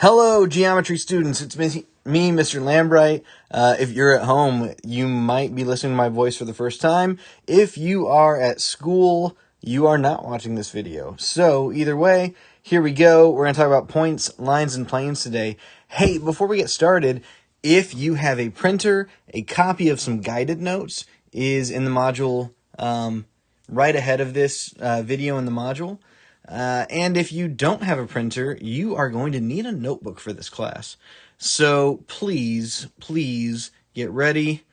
Hello, geometry students. It's me, Mr. Lambright. If you're at home, you might be listening to my voice for the first time. If you are at school, you are not watching this video. So either way, here we go. We're going to talk about points, lines, and planes today. Hey, before we get started, if you have a printer, a copy of some guided notes is in the module right ahead of this video in the module. And if you don't have a printer, you are going to need a notebook for this class. So please get ready,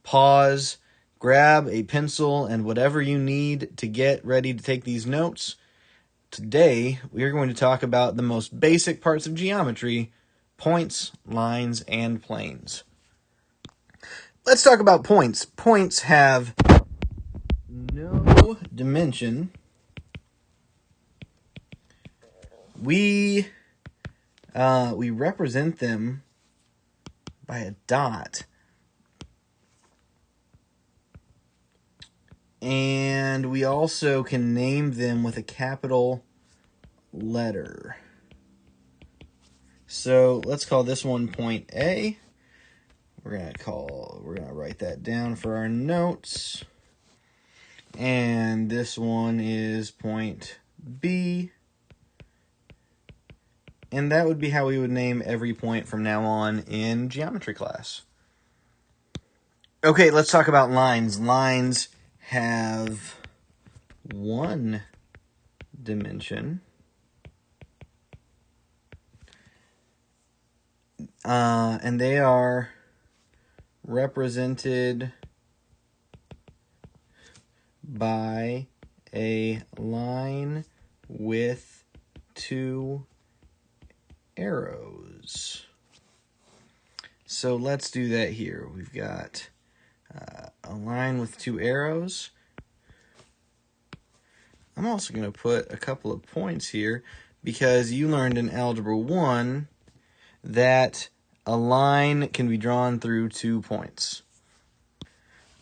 pause, grab a pencil and whatever you need to get ready to take these notes. Today, we are going to talk about the most basic parts of geometry, points, lines, and planes. Let's talk about points. Points have no dimension. We represent them by a dot, and we also can name them with a capital letter. So let's call this one point A. We're gonna write that down for our notes. And this one is point B. And that would be how we would name every point from now on in geometry class. Okay, let's talk about lines. Lines have one dimension. And they are represented by a line with two arrows. So let's do that here. We've got a line with two arrows. I'm also going to put a couple of points here because you learned in Algebra 1 that a line can be drawn through 2 points.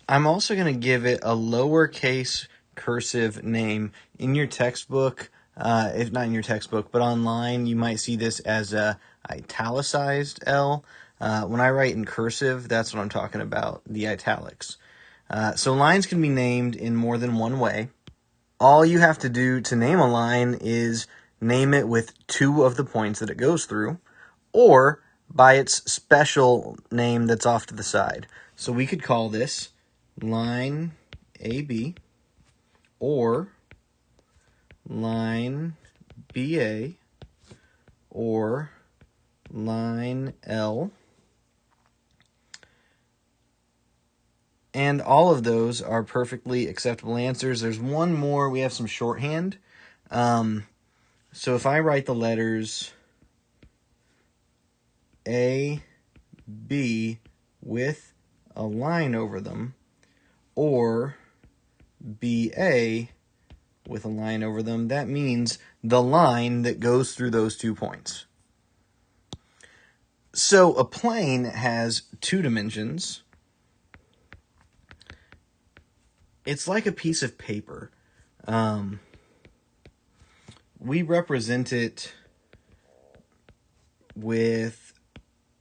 I'm also going to give it a lowercase cursive name. In your textbook, if not in your textbook, but online, you might see this as a italicized L. When I write in cursive, that's what I'm talking about, the italics. So lines can be named in more than one way. All you have to do to name a line is name it with 2 of the points that it goes through, or by its special name that's off to the side. So we could call this line AB, or line BA, or line L. And all of those are perfectly acceptable answers. There's one more. We have some shorthand. So if I write the letters A, B with a line over them, or BA with a line over them, that means the line that goes through those 2 points. So a plane has 2 dimensions. It's like a piece of paper. We represent it with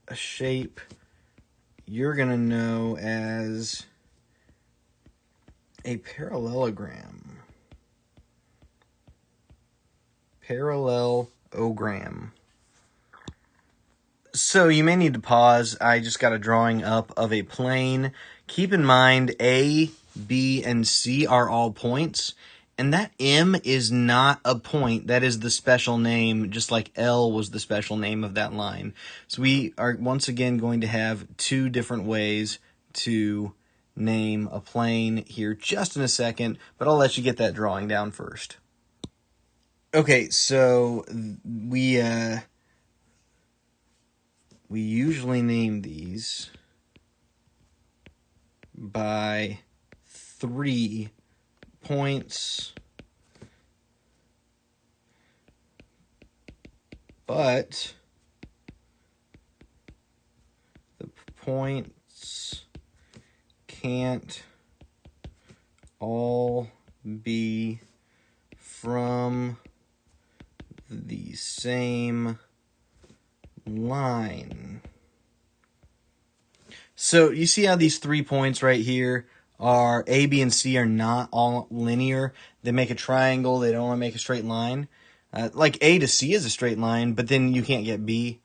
a shape you're going to know as a parallelogram. Parallelogram. So you may need to pause. I just got a drawing up of a plane. Keep in mind A, B, and C are all points. And that M is not a point. That is the special name, just like L was the special name of that line. So we are once again going to have 2 different ways to name a plane here just in a second, but I'll let you get that drawing down first. Okay, so we usually name these by 3 points, but the points can't all be from the same line. So you see how these 3 points right here are A, B, and C are not all linear. They make a triangle. They don't make a straight line. Like A to C is a straight line, but then you can't get B.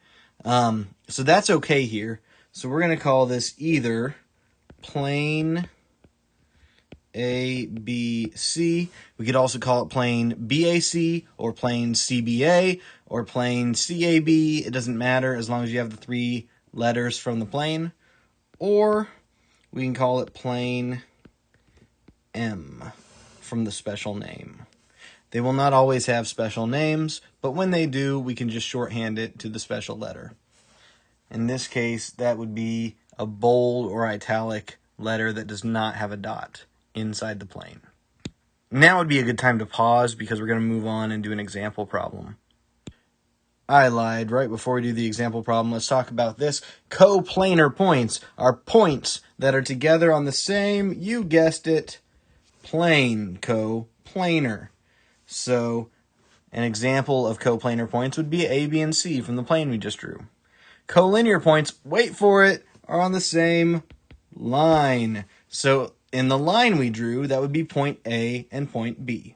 So that's okay here. So we're going to call this either plane A, B, C. We could also call it plane BAC or plane CBA or plane CAB. It doesn't matter as long as you have the 3 letters from the plane. Or we can call it plane M from the special name. They will not always have special names, but when they do, we can just shorthand it to the special letter. In this case, that would be a bold or italic letter that does not have a dot inside the plane. Now would be a good time to pause because we're going to move on and do an example problem. I lied. Right before we do the example problem, let's talk about this. Coplanar points are points that are together on the same, you guessed it, plane. Coplanar. So an example of coplanar points would be A, B, and C from the plane we just drew. Collinear points, wait for it, are on the same line. So in the line we drew, that would be point A and point B.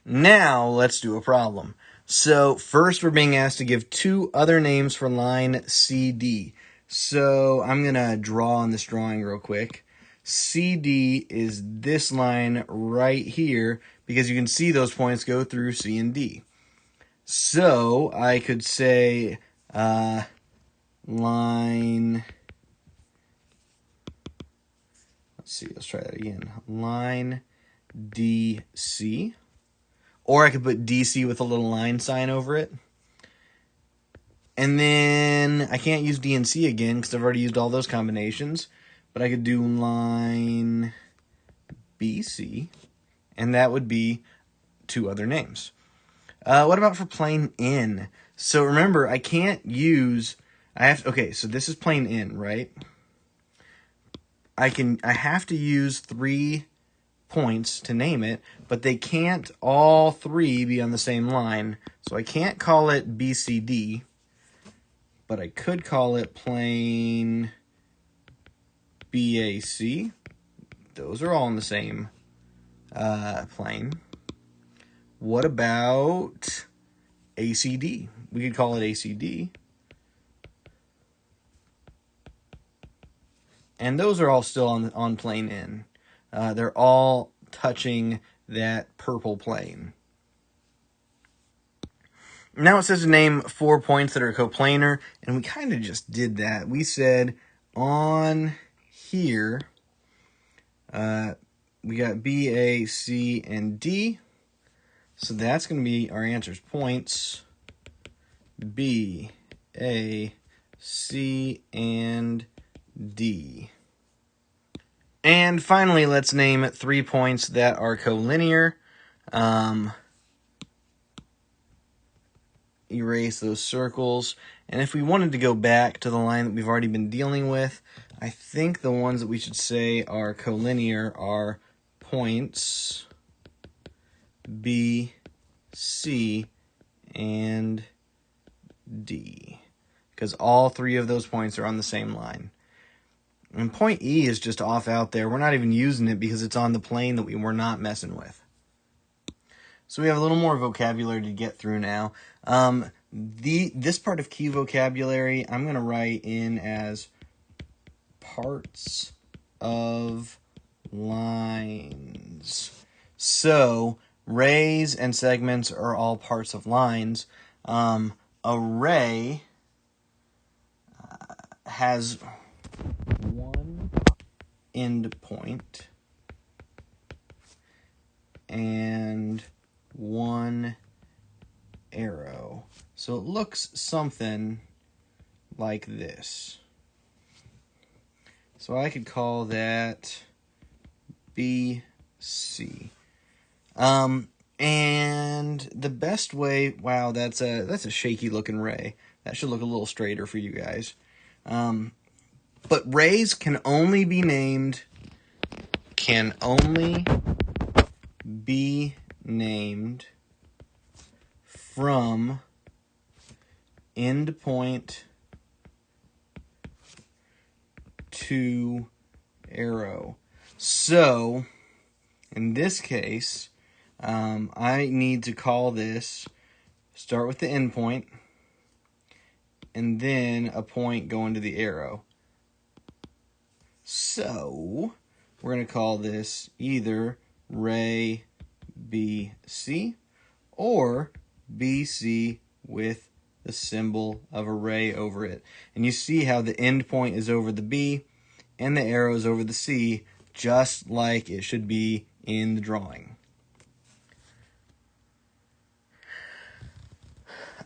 Now let's do a problem. So first we're being asked to give 2 other names for line CD. So I'm going to draw on this drawing real quick. CD is this line right here because you can see those points go through C and D. So I could say line, let's try that again. Line DC. Or I could put DC with a little line sign over it. And then I can't use D and C again because I've already used all those combinations. But I could do line BC. And that would be 2 other names. What about for plane N? So remember, I can't use... Okay, so this is plane N, right? I have to use 3 points to name it, but they can't all 3 be on the same line. So I can't call it BCD, but I could call it plane BAC. Those are all on the same plane. What about ACD? We could call it ACD. And those are all still on plane N. They're all touching that purple plane. Now it says to name 4 points that are coplanar, and we kind of just did that. We said on here, we got B, A, C, and D. So that's going to be our answers. Points B, A, C, and D. And finally, let's name 3 points that are collinear. Erase those circles. And if we wanted to go back to the line that we've already been dealing with, I think the ones that we should say are collinear are points B, C, and D. Because all 3 of those points are on the same line. And point E is just off out there. We're not even using it because it's on the plane that we were not messing with. So we have a little more vocabulary to get through now. This part of key vocabulary I'm going to write in as parts of lines. So rays and segments are all parts of lines. A ray has 1 end point and 1 arrow. So it looks something like this. So I could call that BC. And the best way, wow, that's a shaky looking ray. That should look a little straighter for you guys. But rays can only be named from endpoint to arrow. So, in this case, I need to call this, start with the endpoint, and then a point going to the arrow. So, we're going to call this either ray BC or BC with the symbol of a ray over it. And you see how the endpoint is over the B and the arrow is over the C, just like it should be in the drawing.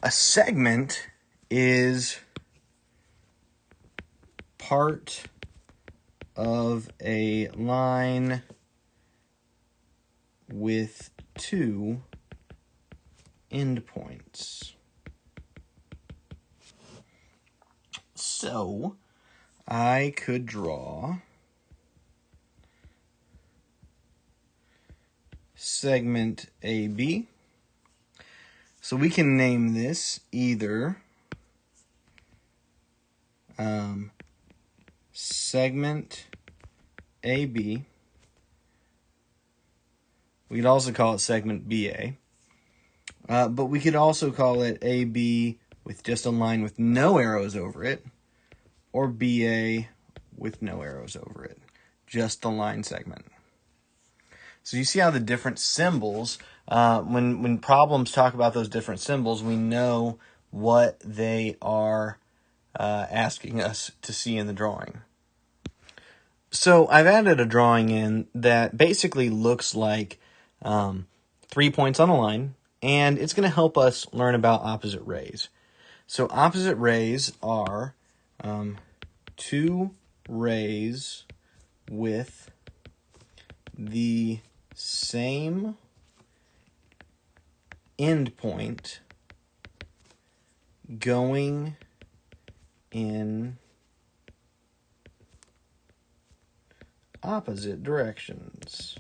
A segment is part of a line with two endpoints. So, I could draw segment AB. So we can name this either segment AB. We could also call it segment BA. But we could also call it AB with just a line with no arrows over it, or BA with no arrows over it, just the line segment. So you see how the different symbols, when problems talk about those different symbols, we know what they are asking us to see in the drawing. So I've added a drawing in that basically looks like 3 points on a line, and it's going to help us learn about opposite rays. So opposite rays are two rays with the same endpoint going in opposite directions.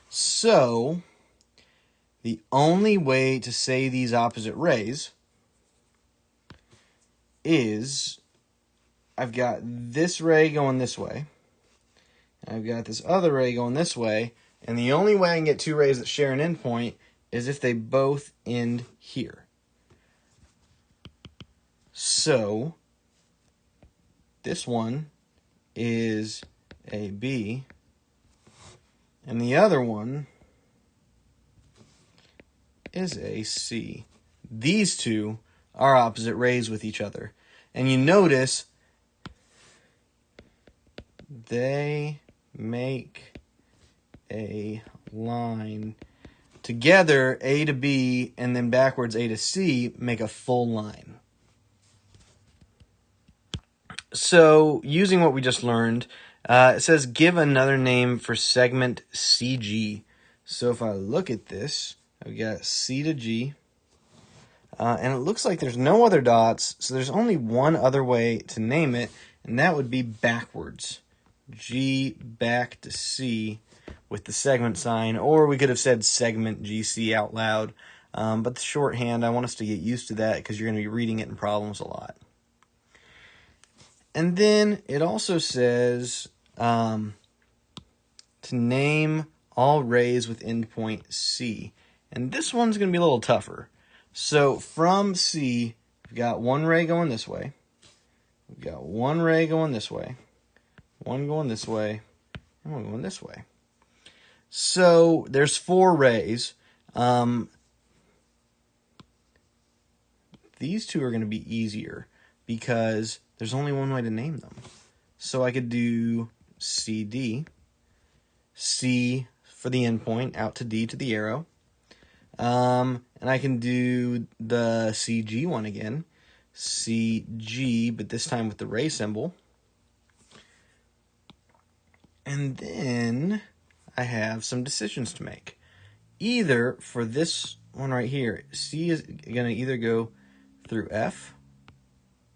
So, the only way to say these opposite rays is I've got this ray going this way, and I've got this other ray going this way, and the only way I can get two rays that share an endpoint is if they both end here. So, this one is AB, and the other one is AC. These two are opposite rays with each other. And you notice they make a line together. A to B and then backwards A to C make a full line. So using what we just learned, it says give another name for segment CG. So if I look at this, I've got C to G, and it looks like there's no other dots, so there's only one other way to name it, and that would be backwards. G back to C with the segment sign, or we could have said segment GC out loud, but the shorthand, I want us to get used to that because you're going to be reading it in problems a lot. And then it also says to name all rays with endpoint C. And this one's going to be a little tougher. So from C, we've got one ray going this way. We've got one ray going this way. One going this way. And one going this way. So there's 4 rays. These two are going to be easier because there's only one way to name them. So I could do CD. C for the endpoint, out to D to the arrow. And I can do the CG one again. CG, but this time with the ray symbol. And then I have some decisions to make. Either for this one right here, C is going to either go through F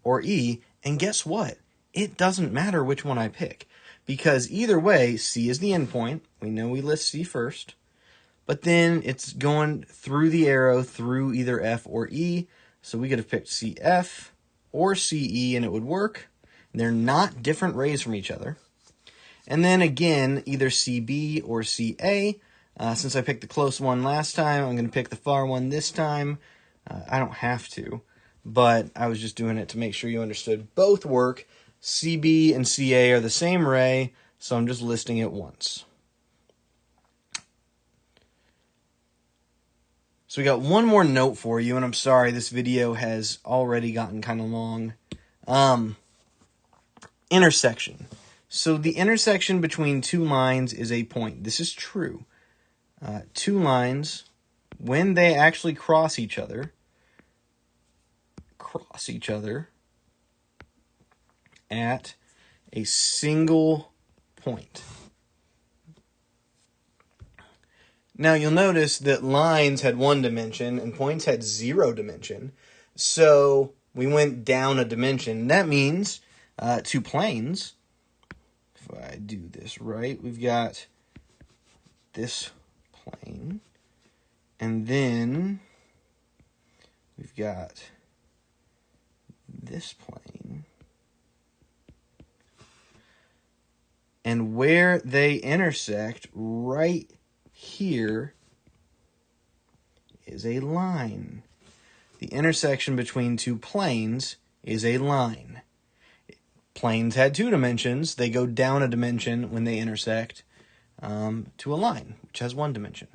or E. And guess what? It doesn't matter which one I pick. Because either way, C is the endpoint. We know we list C first. but then it's going through the arrow through either F or E. So we could have picked CF or CE and it would work. They're not different rays from each other. And then again, either CB or CA. Since I picked the close one last time, I'm going to pick the far one this time. I don't have to, but I was just doing it to make sure you understood both work. CB and CA are the same ray, so I'm just listing it once. So we got one more note for you, and I'm sorry, this video has already gotten kind of long. Intersection. So the intersection between two lines is a point. This is true. Two lines, when they actually cross each other at a single point. Now you'll notice that lines had 1 dimension and points had 0 dimension. So we went down a dimension. That means two planes, if I do this right, we've got this plane, and then we've got this plane. And where they intersect right here is a line. The intersection between two planes is a line. Planes had 2 dimensions. They go down a dimension when they intersect to a line, which has 1 dimension.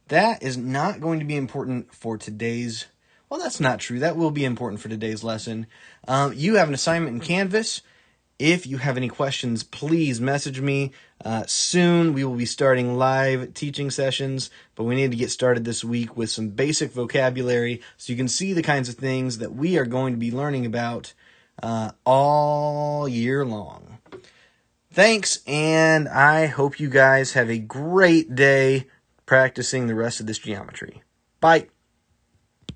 That is not going to be important for today's... Well, that's not true. That will be important for today's lesson. You have an assignment in Canvas. If you have any questions, please message me. Soon we will be starting live teaching sessions, but we need to get started this week with some basic vocabulary so you can see the kinds of things that we are going to be learning about all year long. Thanks, and I hope you guys have a great day practicing the rest of this geometry. Bye.